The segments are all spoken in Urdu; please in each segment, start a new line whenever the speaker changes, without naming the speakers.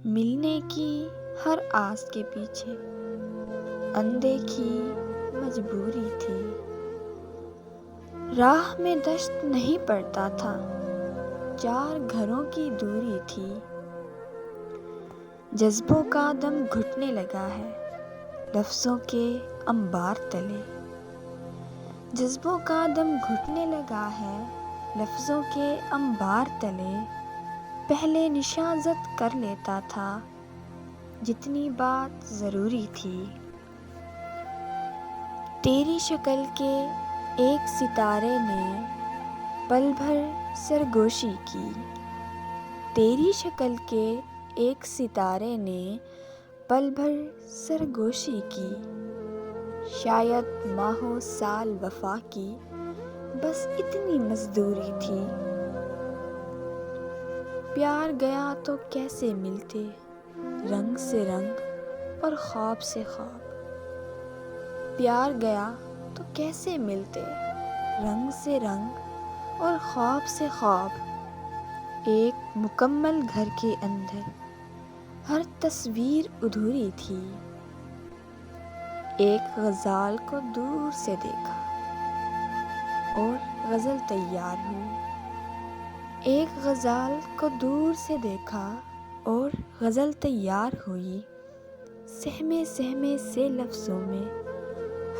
ملنے کی ہر آس کے پیچھے اندیکھی مجبوری تھی۔ راہ میں دشت نہیں پڑتا تھا، 4 گھروں کی دوری تھی۔ جذبوں کا دم گھٹنے لگا ہے لفظوں کے انبار تلے۔ جذبوں کا دم گھٹنے لگا ہے لفظوں کے انبار تلے۔ پہلے نشاں زد کر لیتا تھا جتنی بات ضروری تھی۔ تیری شکل کے ایک ستارے نے پل بھر سرگوشی کی۔ تیری شکل کے ایک ستارے نے پل بھر سرگوشی کی۔ شاید ماہوں سال وفا کی بس اتنی مزدوری تھی۔ پیار گیا تو کیسے ملتے رنگ سے رنگ اور خواب سے خواب۔ پیار گیا تو کیسے ملتے رنگ سے رنگ اور خواب سے خواب۔ ایک مکمل گھر کے اندر ہر تصویر ادھوری تھی۔ ایک غزال کو دور سے دیکھا اور غزل تیار ہوئی۔ ایک غزال کو دور سے دیکھا اور غزل تیار ہوئی۔ سہمے سہمے سے لفظوں میں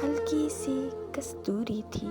ہلکی سی کستوری تھی۔